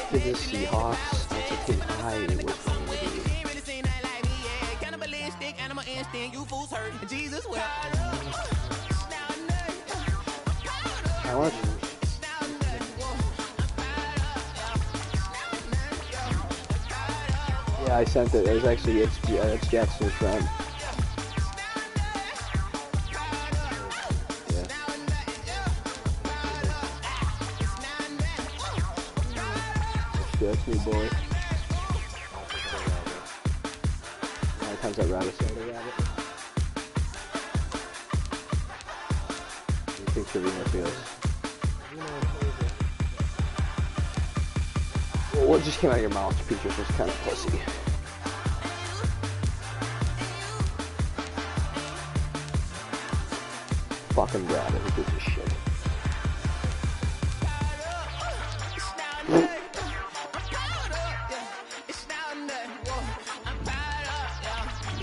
to the Seahawks. That's a team I was going to How much? Yeah, I sent it. It was actually, it's Jackson's friend. Yeah. That's me, boy. How many times that rabbit said a rabbit? What do you think Trevino feels? Well, what just came out of your mouth, Peaches, was kind of pussy. Fucking rabbit, who gives a shit?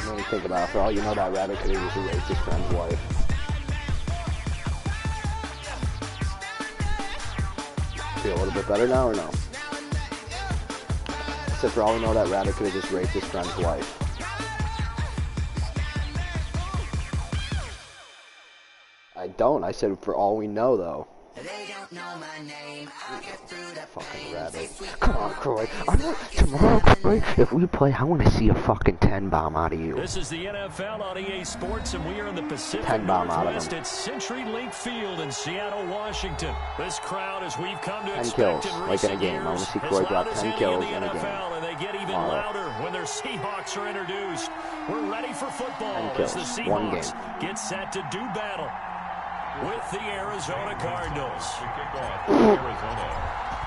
When you think about it, for all you know, that rabbit could have just raped his friend's wife. Feel a little bit better now or no? Except for all we know, that rabbit could have just raped his friend's wife. I don't. I said for all we know, though. They don't know my name. I'll get through that fucking rabbit. Come on, Croy. Tomorrow, Croy, if we play, I want to see a fucking 10-bomb out of you. This is the NFL on EA Sports, and we are in the Pacific Northwest at CenturyLink Field in Seattle, Washington. This crowd, as we've come to expect in recent years, I want to see Croy drop 10 kills in a game. And they get even louder when their Seahawks are introduced. We're ready for football as the Seahawks get set to do battle with the Arizona Cardinals.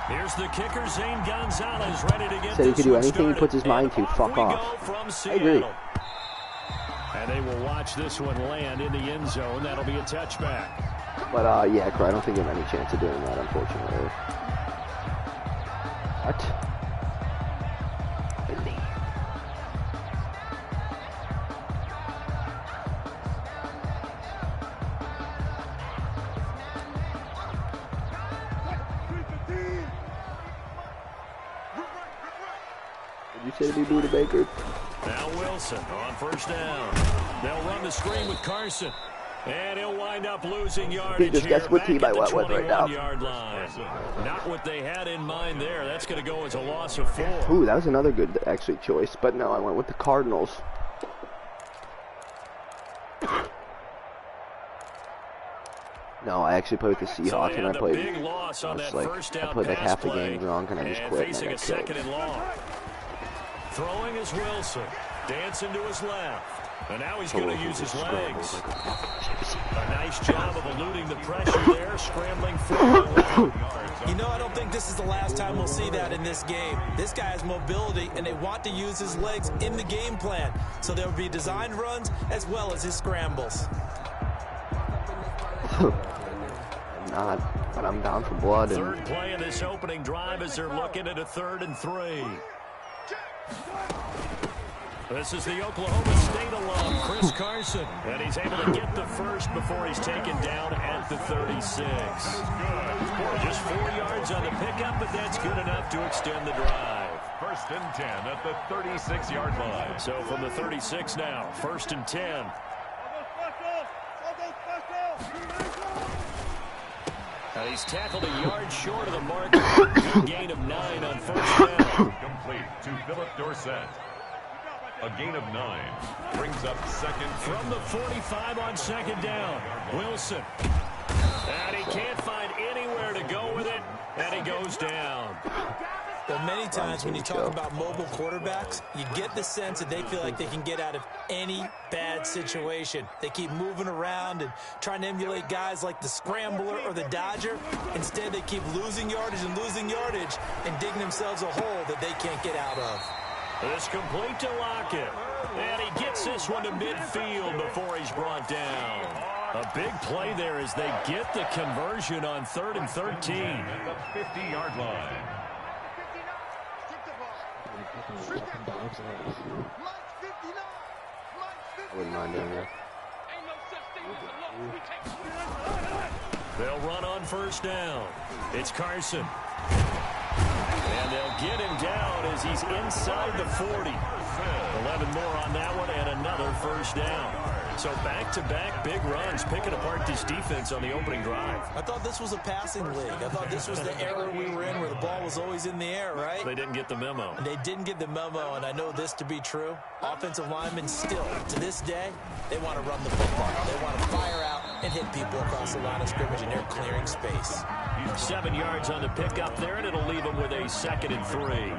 Here's the kicker, Zane Gonzalez, ready to get this. Said he could do anything he puts his mind to. Fuck off. I agree. And they will watch this one land in the end zone. That'll be a touchback. But yeah, Croy, I don't think you have any chance of doing that, unfortunately. What? You say to be Buda Baker? Now Wilson on first down. They'll run the screen with Carson. And he'll wind up losing yardage. Just guess what team I went with right now. Not what they had in mind there. That's going to go as a loss of 4. Ooh, that was another good actually choice. But no, I went with the Cardinals. No, I actually played with the Seahawks, and I played like half the game drunk, and I just quit, and I got killed. Throwing is Wilson, dancing to his left, and now he's going to use his legs. A nice job of eluding the pressure there, scrambling forward. You know, I don't think this is the last time we'll see that in this game. This guy has mobility, and they want to use his legs in the game plan, so there will be designed runs as well as his scrambles. I'm not, but I'm down for blood. Third play of this opening drive as they're looking at a 3rd and 3. This is the Oklahoma State alum, Chris Carson, and he's able to get the first before he's taken down at the 36. Just 4 yards on the pickup, but that's good enough to extend the drive. 1st and 10 at the 36-yard line. So from the 36 now, 1st and 10. He's tackled a yard short of the mark. Good gain of 9 on first down. Complete to Philip Dorsett. A gain of 9 brings up second. From the 45 on second down, Wilson. And he can't find anywhere to go with it, and he goes down. But many times when you talk about mobile quarterbacks, you get the sense that they feel like they can get out of any bad situation. They keep moving around and trying to emulate guys like the Scrambler or the Dodger. Instead, they keep losing yardage and digging themselves a hole that they can't get out of. It's complete to Lockett. And he gets this one to midfield before he's brought down. A big play there as they get the conversion on 3rd and 13. At the 50-yard line. I wouldn't mind doing that. They'll run on first down. It's Carson. And they'll as he's inside the 40. 11 more on that one and another first down. So back-to-back big runs, picking apart this defense on the opening drive. I thought this was a passing league. I thought this was the era we were in where the ball was always in the air, right? They didn't get the memo. They didn't get the memo, and I know this to be true. Offensive linemen still, to this day, they want to run the football. They want to fire out and hit people across the line of scrimmage, and they're clearing space. 7 yards on the pickup there, and it'll leave them with a 2nd and 3.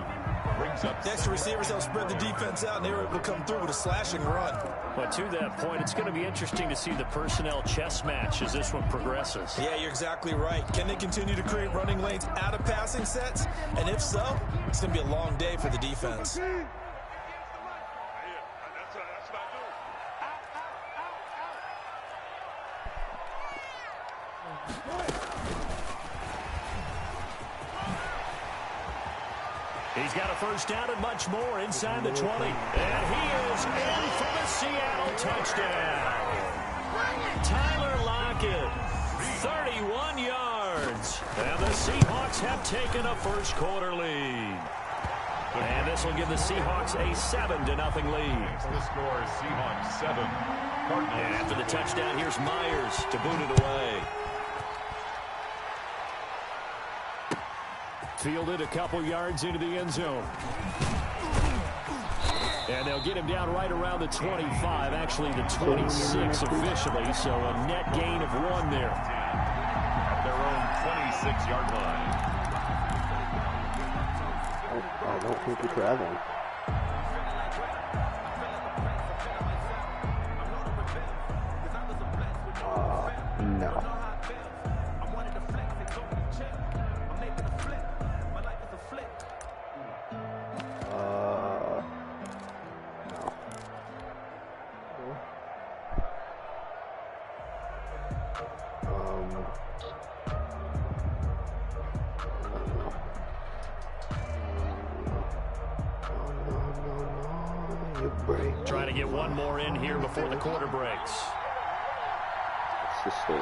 Next to receivers, they'll spread the defense out, and they were able to come through with a slashing run. But to that point, it's going to be interesting to see the personnel chess match as this one progresses. Yeah, you're exactly right. Can they continue to create running lanes out of passing sets? And if so, it's going to be a long day for the defense. He's got a first down and much more inside the 20. And he is in for the Seattle touchdown. Tyler Lockett, 31 yards. And the Seahawks have taken a first quarter lead. And this will give the Seahawks a 7-0 lead. The score is Seahawks 7. Cardinals. And after the touchdown, here's Myers to boot it away. Fielded a couple yards into the end zone. And they'll get him down right around the 25, actually the 26 officially, so a net gain of 1 there. At their own 26-yard line. I don't think you're traveling. No. Trying to get one more in here before the quarter breaks. It's the story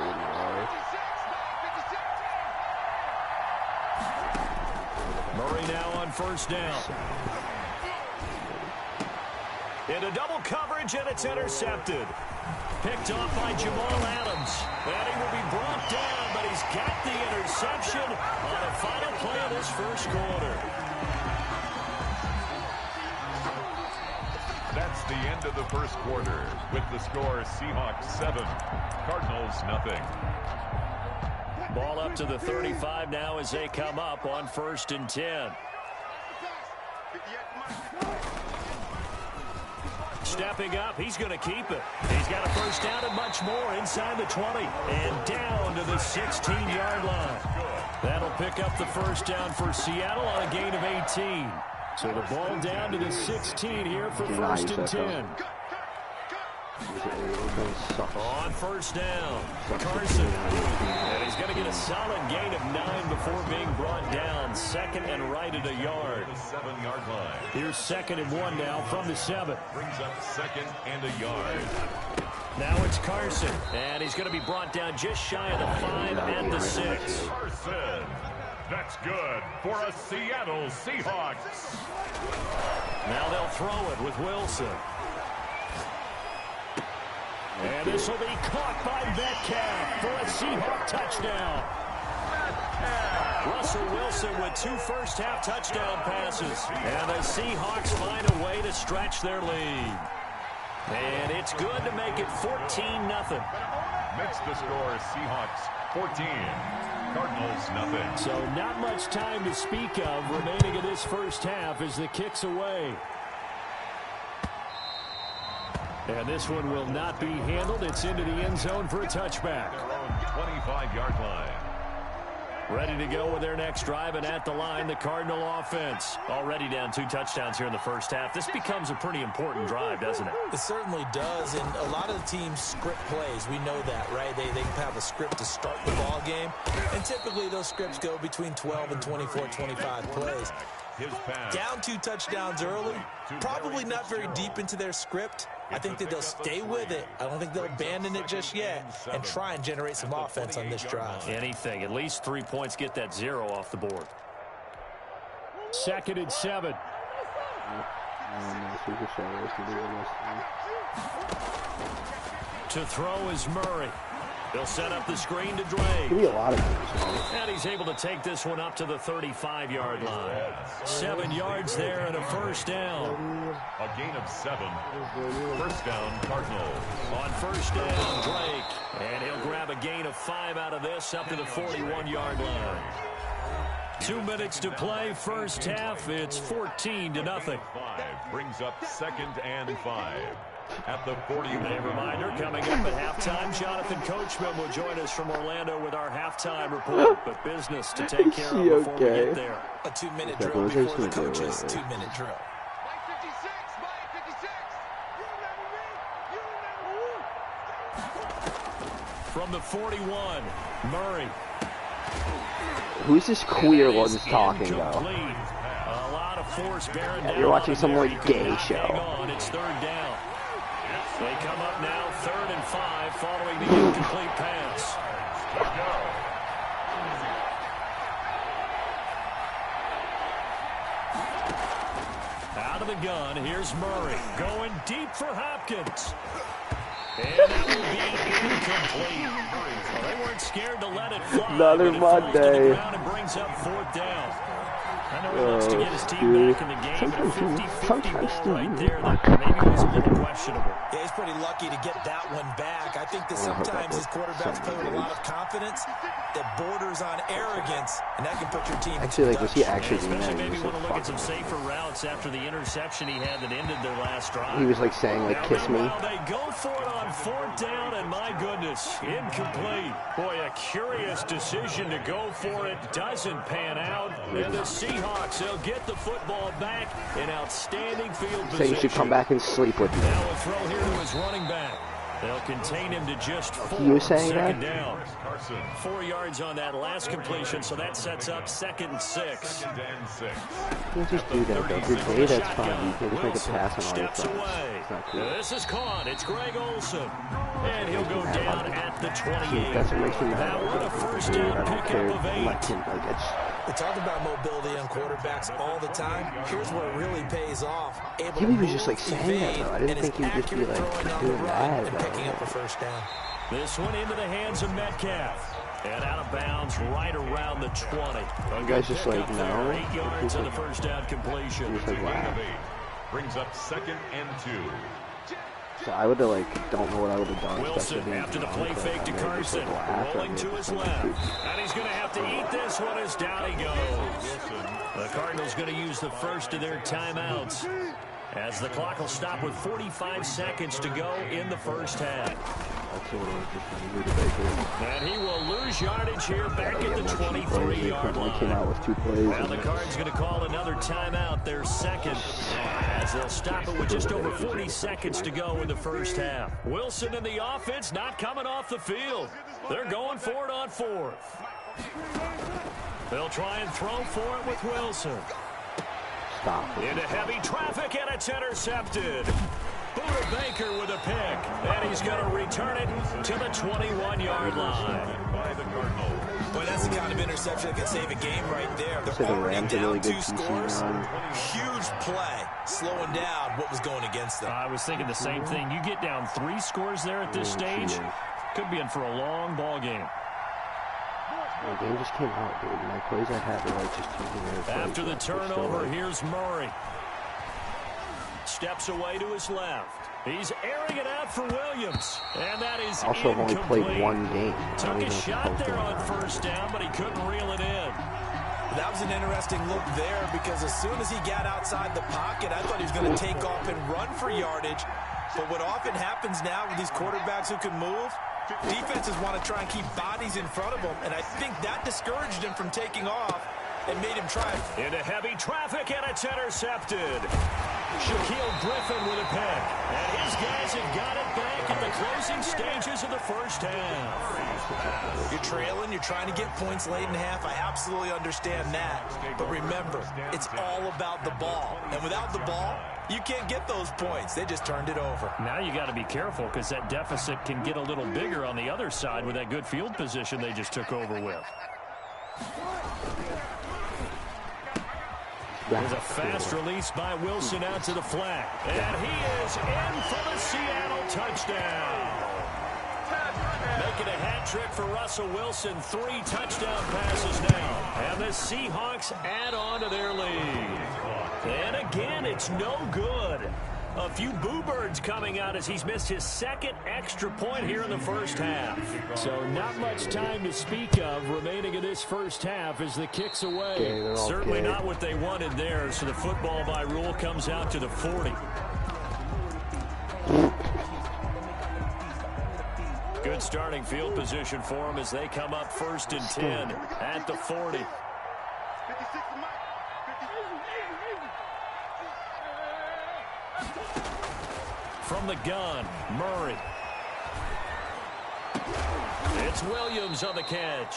Murray now on first down. Into double coverage, and it's intercepted. Picked off by Jamal Adams. And he will be brought down, but he's got the interception on the final play of this first quarter. That's the end of the first quarter with the score Seahawks 7, Cardinals 0. Ball up to the 35 now as they come up on 1st and 10. Stepping up, he's going to keep it. He's got a first down and much more inside the 20 and down to the 16-yard line. That'll pick up the first down for Seattle on a gain of 18. So the ball down to the 16 here for 1st and 10. On first down, Carson. And he's going to get a solid gain of 9 before being brought down. 2nd and right at a yard. The 7-yard line. Here's 2nd and 1 now from the 7. Brings up 2nd and a yard. Now it's Carson. And he's going to be brought down just shy of the 5 and the 6. Carson. That's good for a Seattle Seahawks. Now they'll throw it with Wilson. And this will be caught by Metcalf for a Seahawk touchdown. Russell Wilson with 2 first-half touchdown passes. And the Seahawks find a way to stretch their lead. And it's good to make it 14-0. Makes the score Seahawks 14. Cardinals 0. So not much time to speak of remaining in this first half as the kick's away. And this one will not be handled. It's into the end zone for a touchback. Their own 25-yard line. Ready to go with their next drive, and at the line, the Cardinal offense. Already down 2 touchdowns here in the first half. This becomes a pretty important drive, doesn't it? It certainly does, and a lot of the teams script plays. We know that, right? They have a script to start the ball game, and typically those scripts go between 12 and 24, 25 plays. Down 2 touchdowns early, probably not very deep into their script. I think that they'll stay with it. I don't think they'll abandon it just yet and try and generate some offense on this drive. Anything. At least 3 points, get that 0 off the board. 2nd and 7. To throw is Murray. He'll set up the screen to Drake. Give me a lot of games. And he's able to take this one up to the 35-yard line. 7 yards there and a first down. A gain of 7. First down, Cardinals. On first down, Drake. And he'll grab a gain of 5 out of this up to the 41-yard line. 2 minutes to play, first half. It's 14-0. 5 brings up 2nd and 5. At the 40. A reminder, coming up at halftime, Jonathan Coachman will join us from Orlando with our halftime report. But business to take care of before we get there. A 2-minute drill before the coach's 2-minute drill. From the 41, Murray. Who's this queer one that's talking though? A lot of force bearing down. You're watching some like gay show. It's 3rd down. They come up now, 3rd and 5, following the incomplete pass. Out of the gun, here's Murray. Going deep for Hopkins. And that will be incomplete. Well, they weren't scared to let it fly. Another Monday. And brings up 4th down. I know he wants to get his team back in the game, but a 50-50 ball right there that maybe was a little questionable. Yeah, he's pretty lucky to get that one back. I think that sometimes his quarterbacks play with a lot of confidence that borders on arrogance, and that can put your team actually, like, was he actually doing that? Especially maybe want to look at some safer routes after the interception he had that ended their last drive. He was like saying, like, kiss me. They go for it on 4th down, and my goodness, incomplete. Boy, a curious decision to go for it. Doesn't pan out, and the Seahawks, they'll get the football back in outstanding field position. So you should come back and sleep with me. Now a throw here to his running back. They'll contain him to just 4. You saying second that? down. 4 yards on that last completion, so that sets up 2nd and 6. You can just do that, though. Good day, that's fine. You can just make a pass on all your Steps friends. away. It's not cool. This is caught. It's Greg Olsen. And he'll go down at the 28. That's what makes me mad. Now what a first I down don't pickup care. of 8. Like him, like it's... We talk about mobility on quarterbacks all the time. Here's where it really pays off. He was just like saying that, though. I didn't think he would just be like doing that, and picking up a first down. This one into the hands of Metcalf. And out of bounds right around the 20. You guys just like, no. 8 yards on the first down completion. Just like, wow. Brings up 2nd and 2. So I would have like, don't know what I would have done. Wilson after the play fake to Carson. Rolling to his left. And he's going to have to eat this one as down he goes. The Cardinals going to use the first of their timeouts, as the clock will stop with 45 seconds to go in the first half. And he will lose yardage here back at the 23-yard line. Now the Cards going to call another timeout, their second, as they'll stop it with just over 40 seconds to go in the first half. Wilson and the offense not coming off the field. They're going for it on 4th. They'll try and throw for it with Wilson. Into heavy traffic, and it's intercepted. Buda Baker with a pick, and he's going to return it to the 21-yard line. Boy, that's the kind of interception that can save a game right there. They're already down 2 scores. Huge play, slowing down what was going against them. I was thinking the same thing. You get down 3 scores there at this stage, could be in for a long ball game. The game just came out, dude. My plays I had were like just using After the turnover, here's Murray. Steps away to his left. He's airing it out for Williams. And that is also I've only played 1 game. Took a shot there on first down, but he couldn't reel it in. That was an interesting look there, because as soon as he got outside the pocket, I thought he was going to take off and run for yardage. But what often happens now with these quarterbacks who can move, defenses want to try and keep bodies in front of them, and I think that discouraged him from taking off and made him try. Into heavy traffic, and it's intercepted. Shaquille Griffin with a pick, and his guys have got it back in the closing stages of the first half. You're trailing, you're trying to get points late in half. I absolutely understand that. But remember, it's all about the ball. And without the ball, you can't get those points. They just turned it over. Now you got to be careful, because that deficit can get a little bigger on the other side with that good field position they just took over with. There's a fast release by Wilson out to the flat. And he is in for the Seattle touchdown. Making a hat trick for Russell Wilson. 3 touchdown passes now. And the Seahawks add on to their lead. And again, it's no good. A few boo birds coming out as he's missed his 2nd extra point here in the first half. So not much time to speak of remaining in this first half as the kick's away. Certainly not what they wanted there, so the football by rule comes out to the 40. Good starting field position for them as they come up 1st and 10 at the 40. From the gun, Murray. It's Williams on the catch.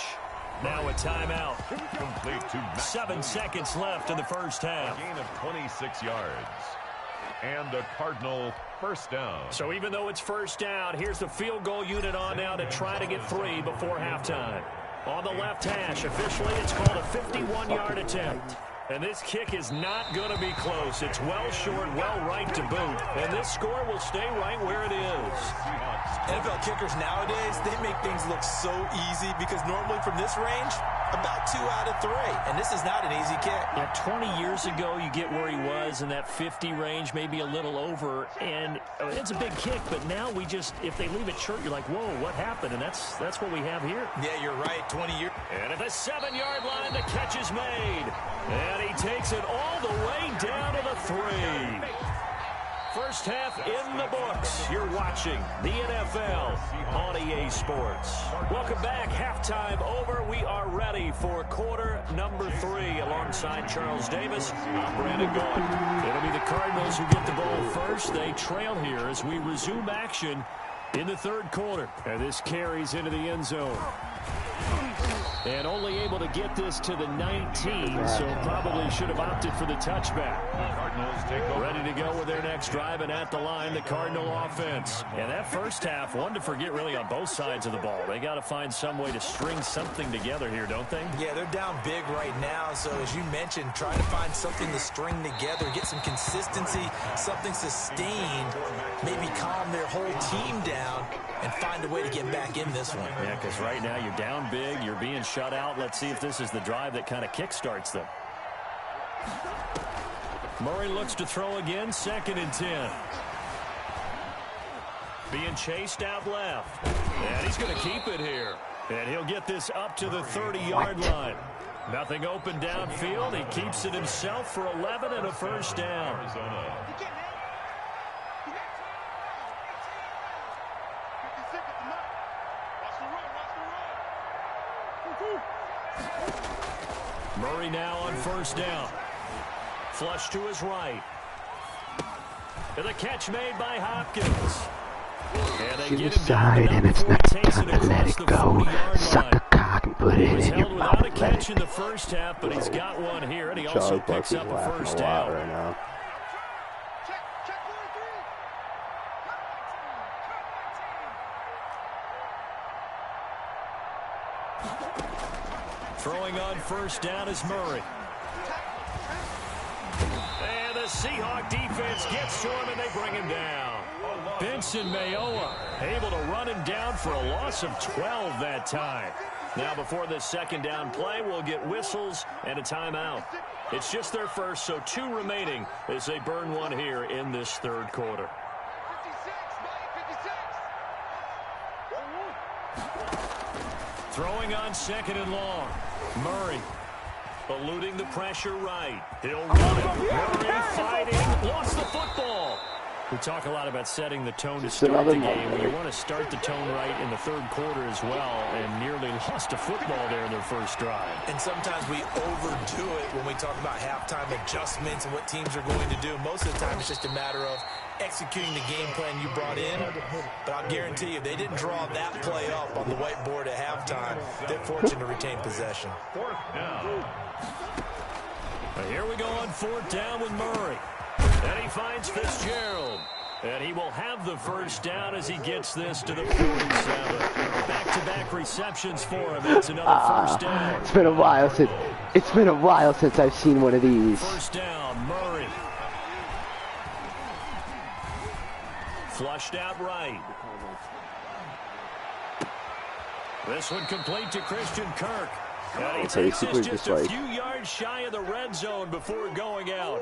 Now a timeout. Complete to 7 seconds left in the first half. A gain of 26 yards. And the Cardinal first down. So even though it's first down, here's the field goal unit on now to try to get 3 before halftime. On the left hash, officially it's called a 51-yard attempt. And this kick is not going to be close. It's well short, well right to boot. And this score will stay right where it is. NFL kickers nowadays, they make things look so easy because normally from this range, about 2 out of 3. And this is not an easy kick. Yeah, 20 years ago, you get where he was in that 50 range, maybe a little over. And it's a big kick, but now we just, if they leave it short, you're like, whoa, what happened? And that's what we have here. Yeah, you're right, 20 years. And at the 7-yard line, the catch is made. And he takes it all the way down to the 3. First half in the books. You're watching the NFL on EA Sports. Welcome back. Halftime over. We are ready for quarter number 3 alongside Charles Davis. I'm Brandon Gault. It'll be the Cardinals who get the ball first. They trail here as we resume action in the 3rd quarter. And this carries into the end zone. And only able to get this to the 19, so probably should have opted for the touchback. Cardinals take over. Ready to go with their next drive, and at the line, the Cardinal offense. And that first half, one to forget really on both sides of the ball. They got to find some way to string something together here, don't they? Yeah, they're down big right now, so as you mentioned, trying to find something to string together, get some consistency, something sustained, maybe calm their whole team down, and find a way to get back in this one. Yeah, because right now you're down big, you're being shut out. Let's see if this is the drive that kind of kickstarts them. Murray looks to throw again, 2nd and 10. Being chased out left. And he's going to keep it here. And he'll get this up to the 30-yard line. Nothing open downfield. He keeps it himself for 11 and a first down. Arizona. Murray now on first down. Flush to his right. And the catch made by Hopkins. And they get him down and it's not time to let it go. Suck a line. cock and put it He was in your held without a mouth. catch in the first half, but he's got one here, and he also picks up a first down. Right now. Throwing on first down is Murray. And the Seahawk defense gets to him, and they bring him down. Benson Mayowa able to run him down for a loss of 12 that time. Now before this 2nd down play, we'll get whistles and a timeout. It's just their first, so 2 remaining as they burn one here in this 3rd quarter. Throwing on 2nd and long. Murray eluding the pressure right. He'll run it. Murray fighting. Lost the football. We talk a lot about setting the tone to start the game. You want to start the tone right in the 3rd quarter as well, and nearly lost a football there in their first drive. And sometimes we overdo it when we talk about halftime adjustments and what teams are going to do. Most of the time it's just a matter of executing the game plan you brought in. But I'll guarantee you, if they didn't draw that play up on the whiteboard at halftime, they're fortunate to retain possession. 4th down. Here we go on 4th down with Murray. And he finds Fitzgerald. And he will have the first down as he gets this to the 47. Back-to-back receptions for him. It's another first down. It's been a while since It's been a while since I've seen one of these. First down, Murray. Flushed out right. This one complete to Christian Kirk. And he takes us just a few yards shy of the red zone before going out.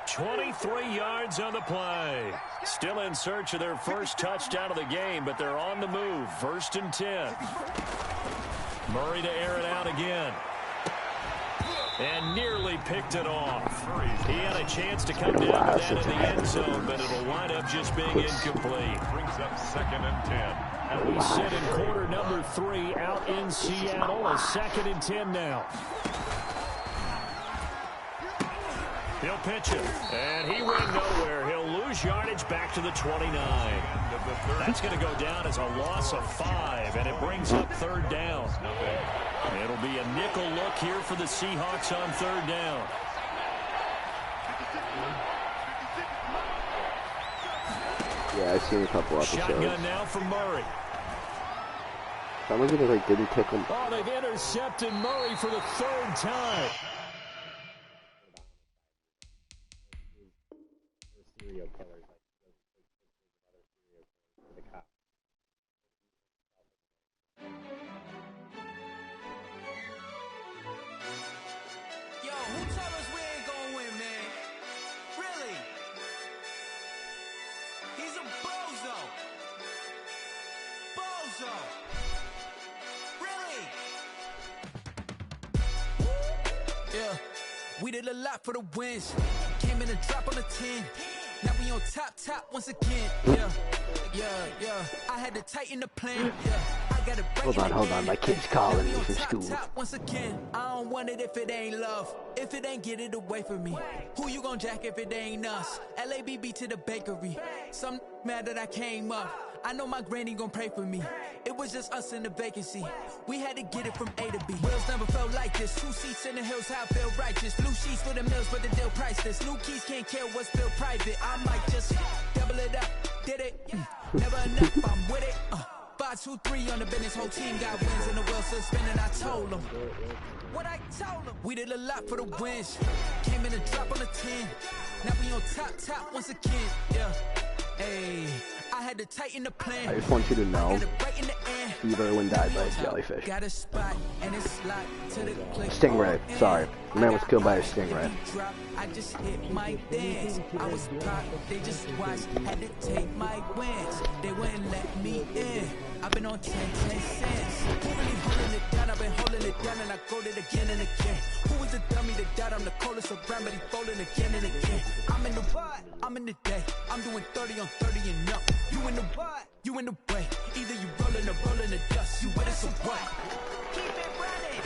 23 yards on the play. Still in search of their first touchdown of the game, but they're on the move. 1st and 10. Murray to air it out again. And nearly picked it off. He had a chance to come down with that in the end zone, but it'll wind up just being incomplete. Brings up 2nd and 10. And we sit in quarter number 3 out in Seattle. A 2nd and 10 now. He'll pitch it, and he went nowhere. He'll lose yardage back to the 29. That's going to go down as a loss of 5, and it brings up 3rd down. It'll be a nickel look here for the Seahawks on 3rd down. Yeah, I've seen a couple episodes. Shotgun now for Murray. Someone like didn't kick him. Oh, they've intercepted Murray for the 3rd time. Yo, who told us we ain't gonna win, man? Really? He's a bozo. Bozo. Really? Yeah, we did a lot for the wins. Came in a drop on the 10. Now we on top once again. Yeah. I had to tighten the plan. Yeah. Hold on, my kid's calling me from school. Once again, I don't want it if it ain't love. If it ain't, get it away from me. Who you gon' jack if it ain't us? LABB to the bakery. Some mad that I came up. I know my granny gon' pray for me. It was just us in the vacancy. We had to get it from A to B. Wheels never felt like this. 2 seats in the hills, how I feel righteous. Blue sheets for the mills, but the deal priceless. New keys can't care what's still private. I might just double it up. Did it? Never enough, I'm with it. 5, 2, 3 on the business. Whole team got wins and the wheels still spinning. I told them what I told them. We did a lot for the wins. Came in a drop on the 10. Now we on top once again. Yeah. Hey, I had to tighten the plan. I just want you to know, Steve Irwin died by a jellyfish. Got a spot and it's locked to the click. Stingray, sorry. The man was killed by a stingray. I just hit my dance. I was popped, they just watched. Had to take my wins. They wouldn't let me in. I've been on 10 cents. Who really holding it down? I've been holding it down and I go it again and again. Who is the dummy that died? I'm the coldest around, but he folding again and again. I'm in the what? I'm in the day. I'm doing 30 on 30 and up. You in the what? You in the way. Either you rolling or rolling the dust. You with us or what? Keep it running.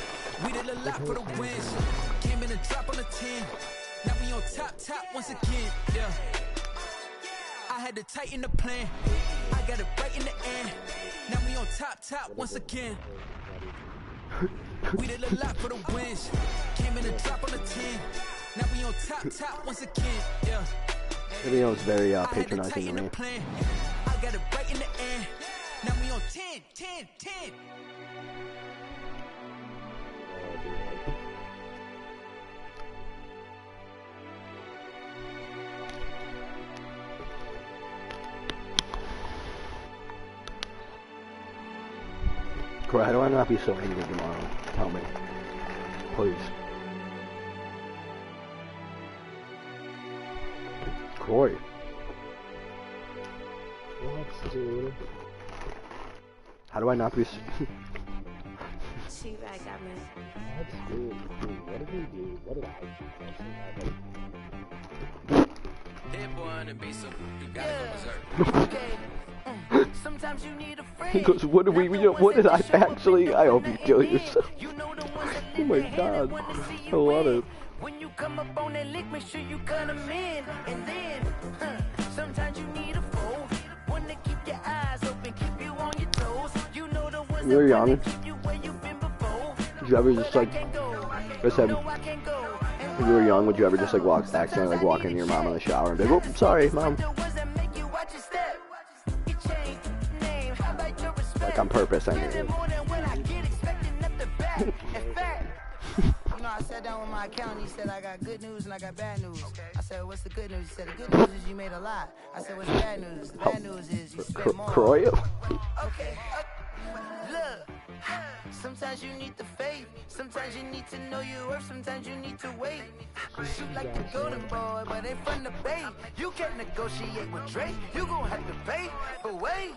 We did a lot for the wins. Came in and drop on the 10. Now we on top once again. Yeah. I had to tighten the plan. I got it right in the end. Now we on top once again. We did a lot for the wins. Came in and drop on the 10. Now we on top once again. Yeah. The video was very patronizing to me. I got it right in the end. Now we on 10. Corey, how do I not be so angry tomorrow? Tell me. Please. Corey. What's dude? How do I not be She back got me. That's good. Dude, what did he do? What did I do? That boy on the beat, so you gotta go berserk. Sometimes you need a friend. He goes, what did I actually? I hope you kill yourself. Oh my god. I love it. When you come up on that lick, make sure you cut them in. And then, sometimes you need a foe. One to keep your eyes open, keep you on your toes. You know the ones When you were young, keep you where you've been before. did you ever just like, I said, when you were young, would you ever just like accidentally walk into your mom in the shower and be like, oh, sorry, mom. Like on purpose, I mean. You know, I sat down with my accountant. He said, I got good news and I got bad news. I said, what's the good news? He said, the good news is you made a lot. I said, what's the bad news? The bad news is you spent more. Croy? Okay. Look. Sometimes you need the faith. Sometimes you need to know your worth. Sometimes you need to wait. Shoot like the golden boy, but ain't from the bay. You can't negotiate with Drake. You gon' have to pay. But wait.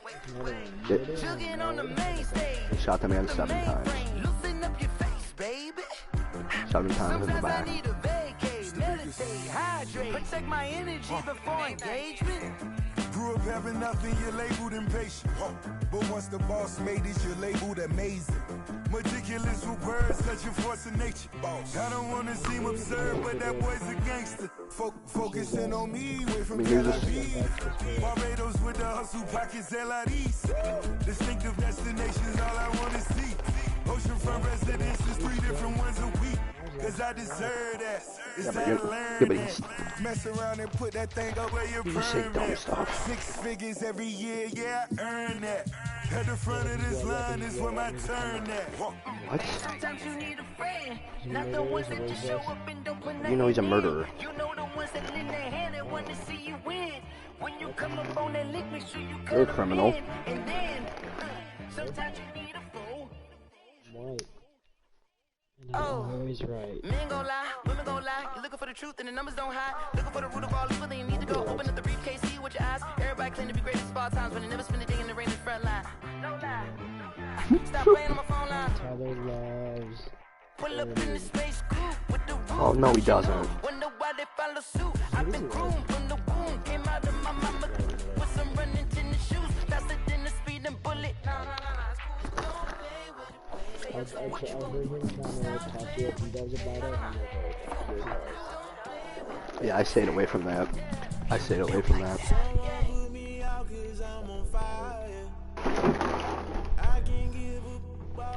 Jugging on the main stage. He shot the man 7 times. Loosen up your face, baby. 7 times in the Sometimes I back. need a vacate, meditate, hydrate, protect my energy before engagement. Grew up having nothing, you're labeled impatient. But once the boss made it, you're labeled amazing. Meticulous with words, such a force of nature. I don't want to seem absurd, but that boy's a gangster. Focusing on me, away from Tel Aviv. Barbados with the hustle pockets, LIDs. Distinctive destinations, all I want to see. Oceanfront residences, 3 different ones a week. Cause I deserve that. It's time to learn that. Mess around and put that thing up where you're permanent. 6 figures every year, yeah, I earn that. At the front of this line is where my turn at. What? Sometimes you need a friend, not the ones that just show up and don't put nothing. You know he's a murderer. You know the ones that lend their hand and want to see you win. When you come up on that lick, make sure you You're a criminal. And then, sometimes you need a fool. Right. Oh, always right. Men gon' lie, women gon' lie. You're looking for the truth and the numbers don't hide. Looking for the root of all evil, then you need to go open up the briefcase, see with your eyes. Everybody claim to be great at small times, but they never spend a day in the rain in the front line. No lie. Stop playing on my phone line. Tyler loves. Pull up in the space coupe with the roof. Oh no, he doesn't. Wonder why they follow suit. I've been groomed from the womb. Came out of my mama with some running tennis shoes. Faster than the speeding bullet. I'll bring him down and talk to you if he does about it. Yeah, I stayed away from that. I stayed away from that.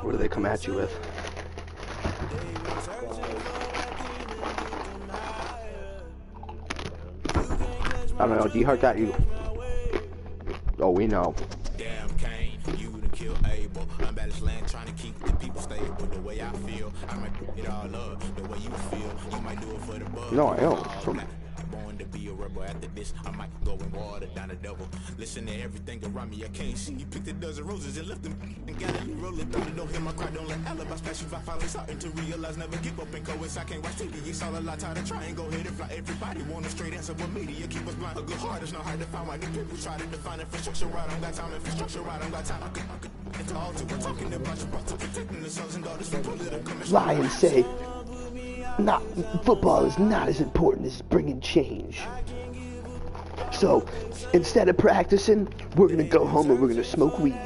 What do they come at you with? I don't know, D-Hart got you. Oh, we know. Damn Kane, you to kill Abel. I'm baddest land trying to keep the people stable. The way I feel, I might put it all up. The way you feel, you might do it for the bug. No, I don't. Born to be a rebel after this. I might go and water down the devil. Listen to everything around me. I can't see. You picked a dozen roses and left them and got it rolling through. Don't hear my cry. Don't let alibis pass you. I finally starting to realize never give up and coincide. I can't watch TV. It's all a lot. Tired of trying. Go ahead and fly. Everybody want a straight answer. But media keep us blind. A good heart is not hard to find. Why do people try to define infrastructure right? I don't got time. Infrastructure right. I don't got time. I could it's all to we're talking about you. About to protecting the sons and daughters from political. Lions say, not football is not as important as bringing change. So instead of practicing, we're gonna go home and we're gonna smoke weed.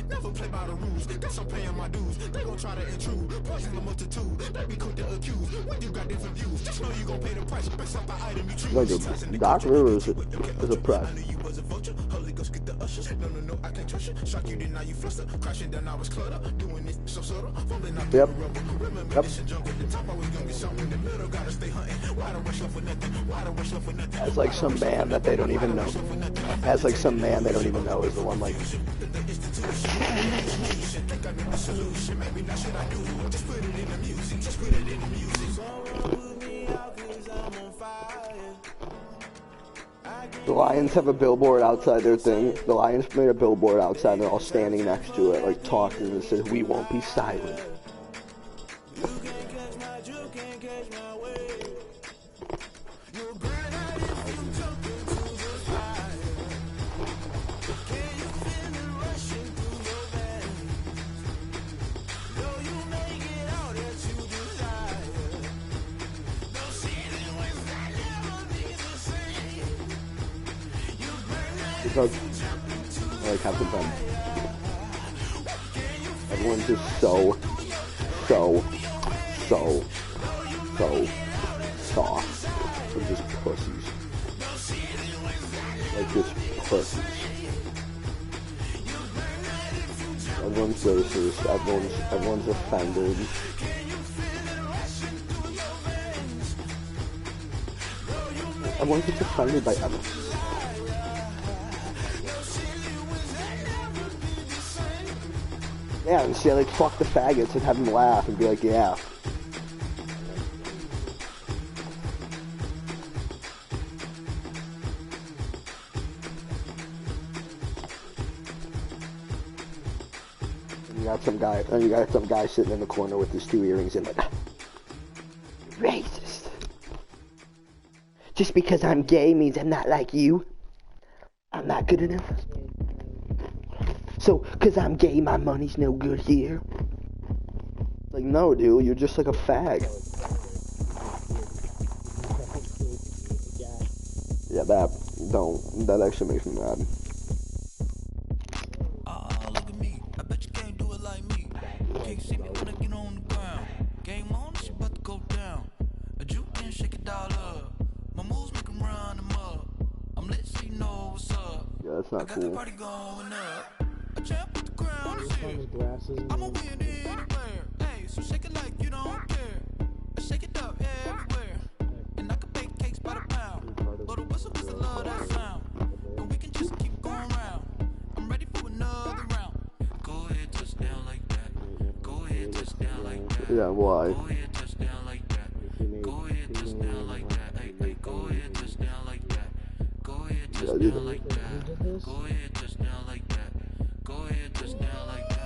Never play by the rules, guess I'm paying my dues. They gon' try to intrude, poison the multitude. They be quick to accuse, when you got different views. Just know you gon' pay the price, based off the item you choose. Doc Rivers is a press. You was a vulture, Holy Ghost get the ushers. No, I can't trust you. Shock you, then now you fluster. Crashing down, I was cluttered. Doing this so subtle, fumbling out the rubble. Remember this jungle, the top always gonna be something in the middle. Gotta stay hunting. Why don't rush love for nothing? Why don't rush love for nothing? As like some man that they don't even know. As like some man they don't even know is the one like. The Lions have a billboard outside their thing. The Lions made a billboard outside and they're all standing next to it, like talking, and it says, "We won't be silent." Because I like Captain Pen. Everyone's just so soft. They're just pussies. Like just pussies. Everyone's racist, everyone's offended. Everyone gets offended by everything. Yeah, and say like fuck the faggots and have them laugh and be like, yeah. And you got some guy sitting in the corner with his 2 earrings and like, racist. Just because I'm gay means I'm not like you. I'm not good enough. So, cause I'm gay, my money's no good here. Like, no, dude, you're just like a fag. Yeah, that actually makes me mad. Look at me. I bet you can't do it like me. Can't see me when I get on the ground. Game on, she about to go down. A juke and shake it all up. My moves make them run them up. I'm lit so you know what's up. Yeah, that's not I got cool. the party going up. A champ with the crown is here. I'm a win anywhere. Hey, so shake it like you don't care. I shake it up everywhere. And I can bake cakes by the pound. But the whistle cause I love that sound. And we can just keep going round. I'm ready for another round. Go ahead, touch down like that. Go ahead, touch down like that. Yeah, why? Go ahead, touch down like that. Go ahead, touch down like that. Hey, hey, go ahead, touch down like that. Go ahead, touch down like that. Go ahead, touch down like that. Go ahead, touch down like that.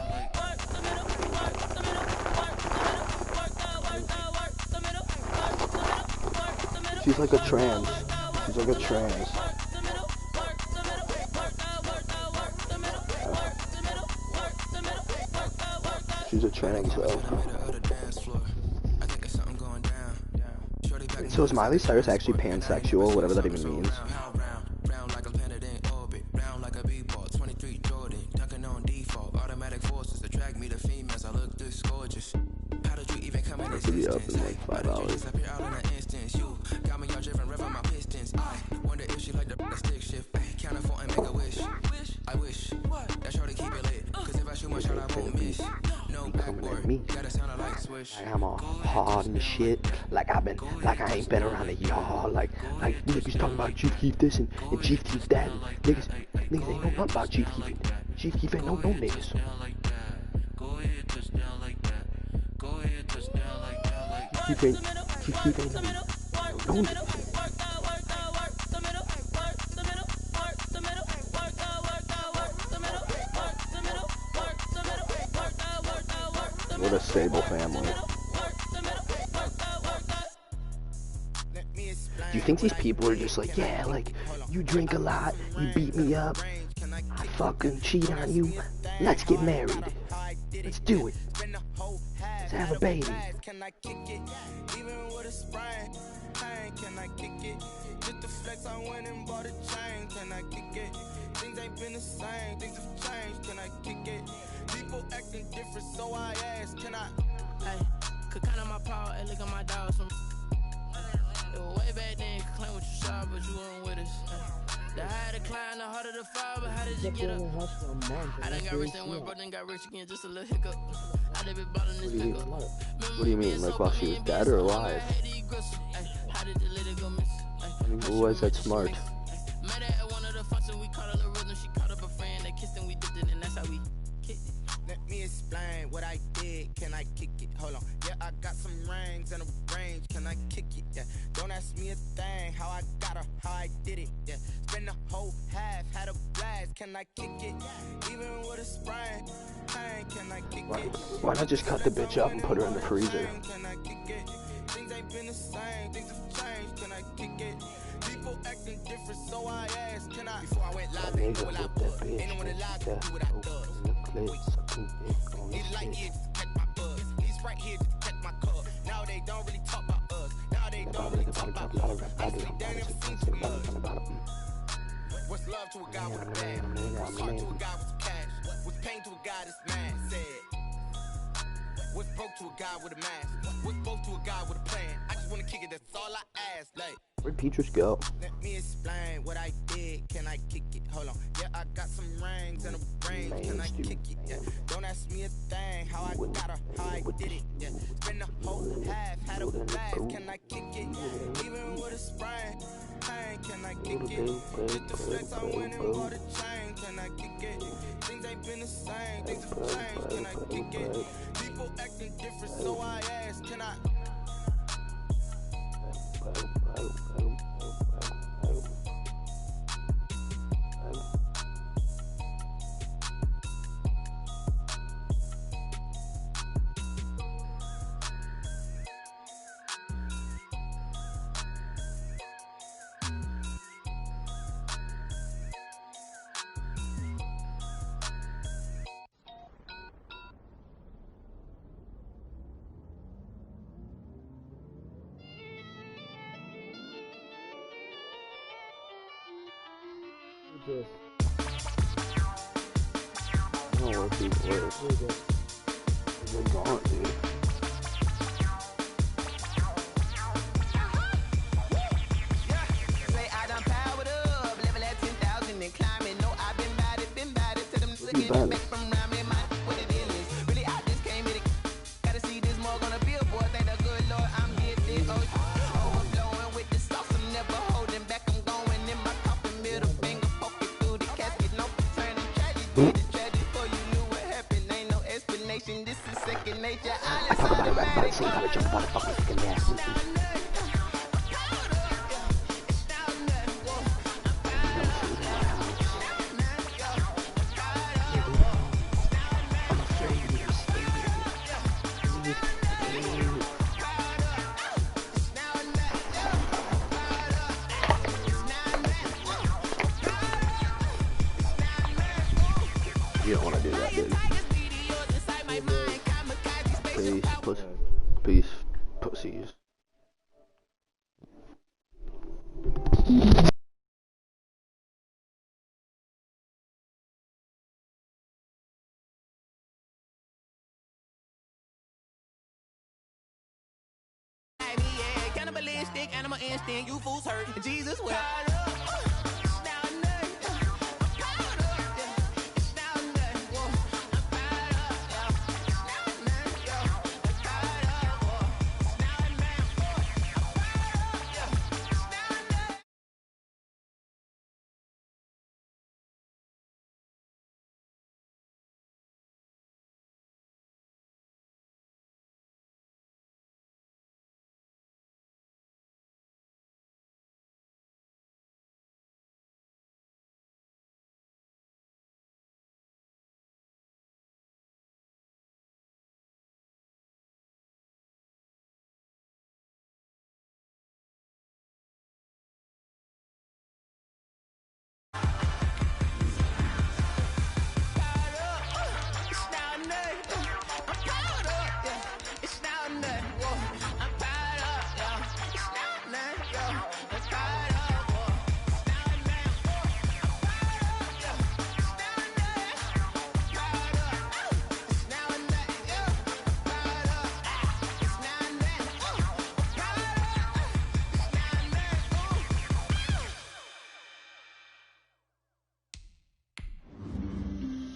She's like a trans. She's like a trans. She's a trans though. So is Miley Cyrus actually pansexual, whatever that even means? I could be up in like 5 hours. Coming at me. I am all hard and shit. Like I ain't been around the yard. Like niggas talking about Chief Keef this and Chief Keef that. And niggas ain't know nothing about Chief Keef. Chief Keef ain't no niggas. Chief Keef ain't no niggas. What a stable family. Do you think these people are just like, yeah, like, you drink a lot, you beat me up, I fucking cheat on you, let's get married. Let's do it. Let's have a baby. Can I kick it? Even with a sprain, can I kick it? Just the flex, I went and bought a chain. Can I kick it? Things ain't been the same, things have changed. Can I kick it? People acting different, so I ask, can I? Hey, could count on my power, and look at my dogs from. It was way back then, could claim what you saw, but you weren't with us. The higher the climb, the harder the fall, but how did you get up? I done got rich and went broke, then got rich again, just a little hiccup. I done been ballin' this pickup. What do you mean, like while she was dead or alive? How did the lady go miss? I mean, who was that smart? Met her at one of the functions, we caught her the rhythm, she caught up a friend, they kissed and we dipped it, and that's how we kicked it. Let me explain what I did. Can I kick it? Hold on. Yeah, I got some rings and a range. Can I kick it? Yeah. Don't ask me a thing. How I got her, how I did it. Yeah. Spend the whole half, had a blast. Can I kick it? Even with a sprain. Can I kick it? Why not just cut the bitch up and put her in the freezer? Can I kick it? Things ain't been the same. Things have changed. Can I kick it? People acting different, so I asked, can I? Before I went live, ain't no one I put. Ain't no one alive to do what I does. These light years to catch my buzz. These right here to catch my cup. Now they don't really talk about us. Now they don't really talk about us. Honestly, they never seen too much. What's love to a guy with a bag? What's heart to a guy with some cash? What's pain to a guy that's mad? Said. What's broke to a guy with a mask? What's broke to a guy with a plan? I just wanna kick it, that's all I ask. Like. Where'd Petrus go? Let me explain what I did. Can I kick it? Hold on. Yeah, I got some rings and a brain. Can I kick it? Yeah. Don't ask me a thing. How I got her, how I did it. Yeah. Spend the whole half, had a blast. Can I kick it? Even with a sprain. Can I kick it? Just the flex, I went and bought a chain. Can I kick it? Things ain't been the same. Things have changed. Can I kick it? People acting different, so I asked, can I? Just. I don't know where people are. They're gone, dude. Say I done powered up, level at 10,000 and climbing. No, I've been bad it to them looking back from around me. My what it is. Really, I just came here to gotta see this more gonna be a boy. Thank the good Lord, I'm gifted. Overflowing with the sauce, I'm never holding back. I'm going in my coffin, middle finger poking through the casket. No turning tragedy. The tragedy for you knew what happened. Ain't no explanation. This is second nature. I talk about it right now. See how much your motherfucking fucking ass is. You don't want to do that, dude. Peace, pussies. Cannibalistic, animal instinct, you fools hurt. Jesus will.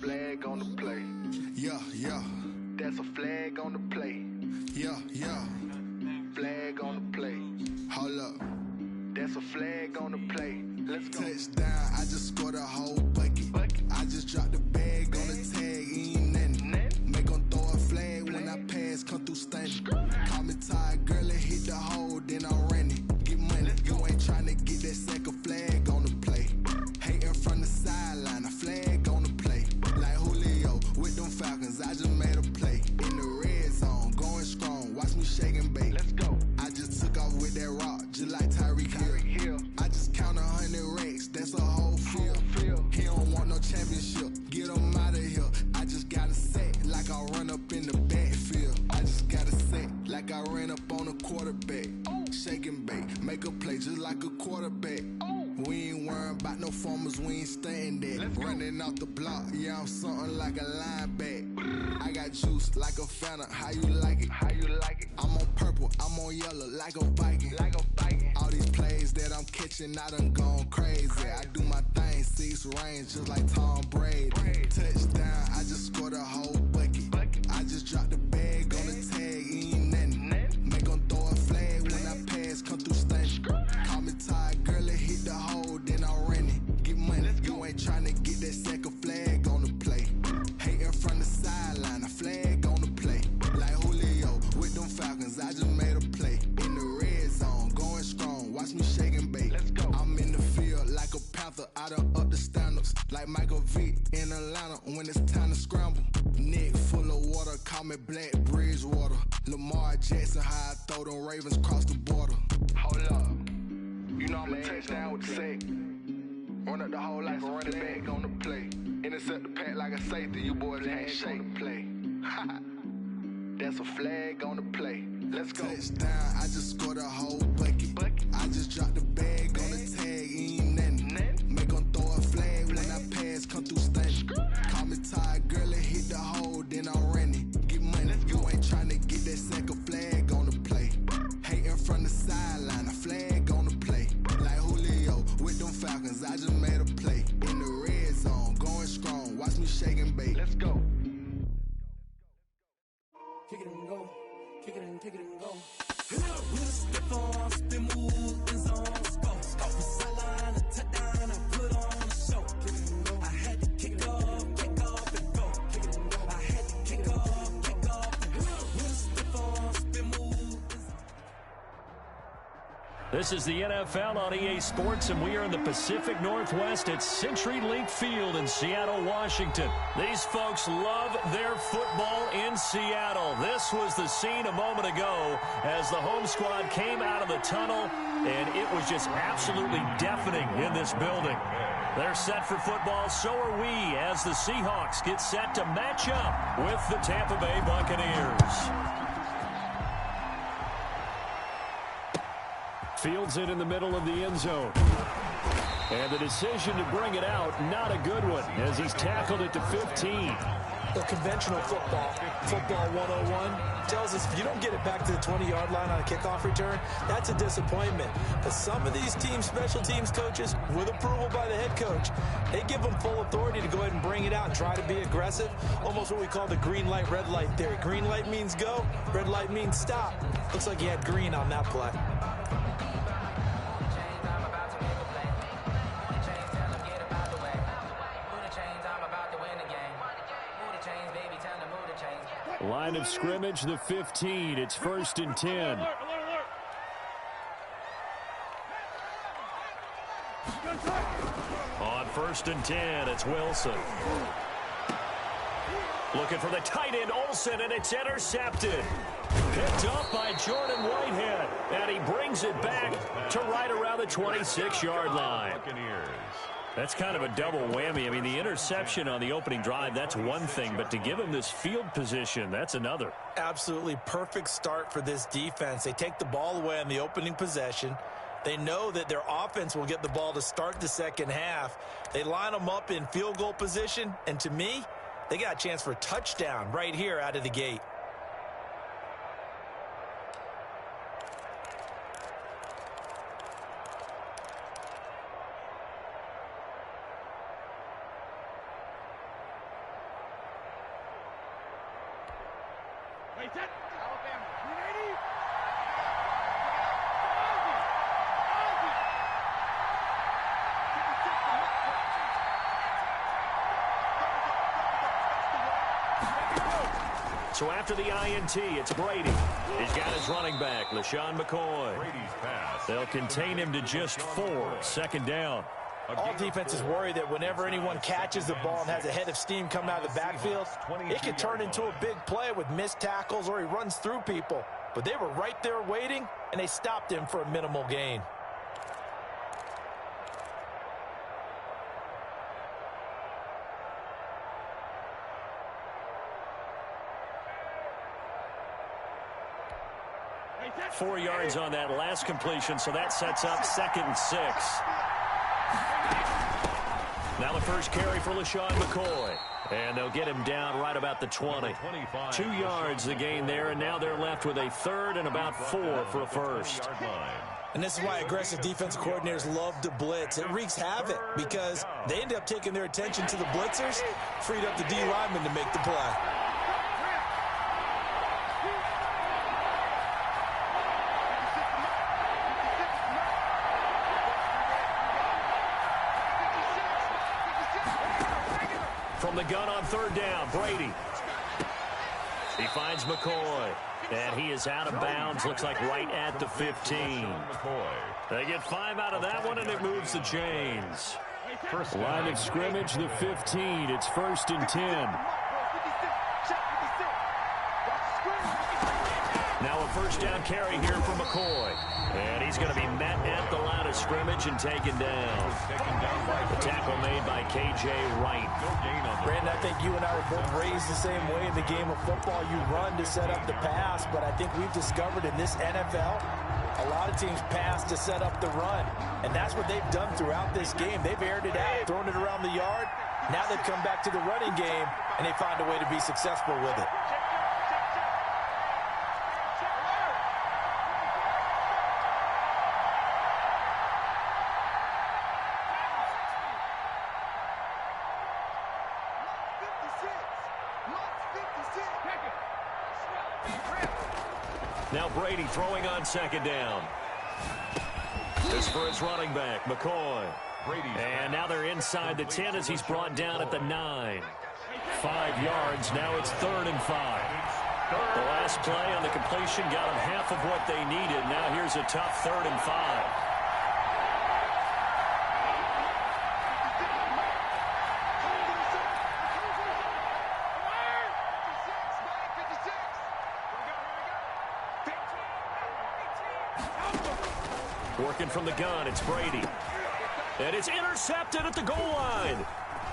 Flag on the play. Yeah, yeah. That's a flag on the play. Yeah, yeah. Flag on the play. Hold up. That's a flag on the play. Let's go. Touchdown, I just scored a whole bucket. I just dropped the bag on the tag, ain't nothing. Make 'em throw a flag when I pass, come through stunning. Call me tired, girl, and hit the hole, then I'm running. Get money, you ain't tryna get that second flag on the play. Hating from the sideline, a flag on the play. Like Julio with them Falcons, I just made a play. In the red zone, going strong, watch me shake and bake. Let's go. I just took off with that rock, just like Tyreek Hill. I just count 100 racks, that's a informers, we ain't staying there. Running off the block, yeah, I'm something like a linebacker. I got juice like a Fanta, how you like it? How you like it? I'm on purple, I'm on yellow, like a Viking. Like a Viking. All these plays that I'm catching, I done gone crazy. I do my thing, 6 range, just like Tom Brady. Touchdown, I just scored a whole bucket. I just dropped the bag on the tag, ain't nothing. Make 'em throw a flag when I pass, come through stunning. Call me tired, girl, it hit the hole, then I ran it. Get money, you ain't tryna get that second flag on the play. Hating from the sideline, a flag on the play. Like Julio with them Falcons, I just made a play. In the red zone, going strong, watch me shake and bake. I'm in the field like a panther, I done up the standards. Like Michael Vick in Atlanta when it's time to scramble. Neck full of water, call me Black Bridgewater. Lamar Jackson, how I throw them Ravens cross the border. Hold up, you know I'm a touchdown with the sack. Run up the hole like a running back on the play. Intercept the pack like a safety, you boys can't shake the play. That's a flag on the play. Let's go. Touchdown, I just scored a whole bucket. I just dropped the bag on the tag, ain't nothing. Make 'em throw a flag when I pass, come through stunning. Call me tired, girl, it hit the hole, then I ran it. Get money, you ain't tryna get that second flag on the play. Hating from the sideline, a flag on the play. Like Julio with them Falcons, I just made a play. In the red zone, going strong, watch me shake and bake. Let's go. Kick it and go, kick it and go. With a step on, spin move, in zone, go. Off the sideline, a touchdown, I put on a show. Kick it and go. I had to kick off and go. Kick it and go. I had to kick off and go. With a step on, spin move, in zone. This is the NFL on EA Sports, and we are in the Pacific Northwest at CenturyLink Field in Seattle, Washington. These folks love their football in Seattle. This was the scene a moment ago as the home squad came out of the tunnel, and it was just absolutely deafening in this building. They're set for football, so are we, as the Seahawks get set to match up with the Tampa Bay Buccaneers. Fields it in the middle of the end zone. And the decision to bring it out, not a good one, as he's tackled it to 15. The conventional football 101, tells us if you don't get it back to the 20-yard line on a kickoff return, that's a disappointment. But some of these special teams coaches, with approval by the head coach, they give them full authority to go ahead and bring it out and try to be aggressive. Almost what we call the green light, red light theory. Green light means go, red light means stop. Looks like you had green on that play. Line of scrimmage, the 15. It's 1st and 10. On 1st and 10, it's Wilson. Looking for the tight end, Olsen, and it's intercepted. Picked up by Jordan Whitehead, and he brings it back to right around the 26-yard line. That's kind of a double whammy. I mean, the interception on the opening drive, that's one thing, but to give him this field position, that's another. Absolutely perfect start for this defense. They take the ball away on the opening possession. They know that their offense will get the ball to start the second half. They line them up in field goal position, and to me, they got a chance for a touchdown right here out of the gate. So after the INT, it's Brady. He's got his running back, LaShawn McCoy. They'll contain him to just 4. 2nd down. All defenses worry that whenever anyone catches the ball and has a head of steam coming out of the backfield, it can turn into a big play with missed tackles or he runs through people. But they were right there waiting, and they stopped him for a minimal gain. Four yards on that last completion, so that sets up 2nd and 6. Now the first carry for LaShawn McCoy. And they'll get him down right about the 20. 2 yards the gain there, and now they're left with a third and about 4 for a first. And this is why aggressive defensive coordinators love to blitz. It wreaks havoc because they end up taking their attention to the blitzers, freed up the D lineman to make the play. From the gun on third down, Brady. He finds McCoy. And he is out of bounds, looks like right at the 15. They get 5 out of that one, and it moves the chains. Line of scrimmage, the 15. It's 1st and 10. Now a first down carry here for McCoy. And he's going to be met at the line of scrimmage and taken down. The tackle made by K.J. Wright. Brandon, I think you and I were both raised the same way in the game of football. You run to set up the pass, but I think we've discovered in this NFL, a lot of teams pass to set up the run. And that's what they've done throughout this game. They've aired it out, thrown it around the yard. Now they've come back to the running game, and they find a way to be successful with it. Now Brady throwing on second down. This for his running back, McCoy. And now they're inside the 10 as he's brought down at the 9. 5 yards, now it's 3rd and 5. The last play on the completion got them half of what they needed. Now here's a tough 3rd and 5. Working from the gun, it's Brady. And it's intercepted at the goal line.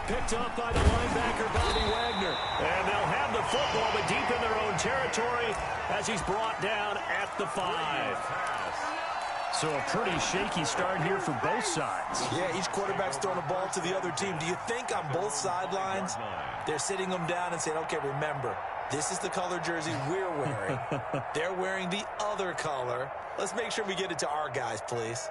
Picked up by the linebacker, Bobby Wagner. And they'll have the football, but deep in their own territory as he's brought down at the 5. So a pretty shaky start here for both sides. Yeah, each quarterback's throwing a ball to the other team. Do you think on both sidelines they're sitting them down and saying, okay, remember, this is the color jersey we're wearing. They're wearing the other color. Let's make sure we get it to our guys, please.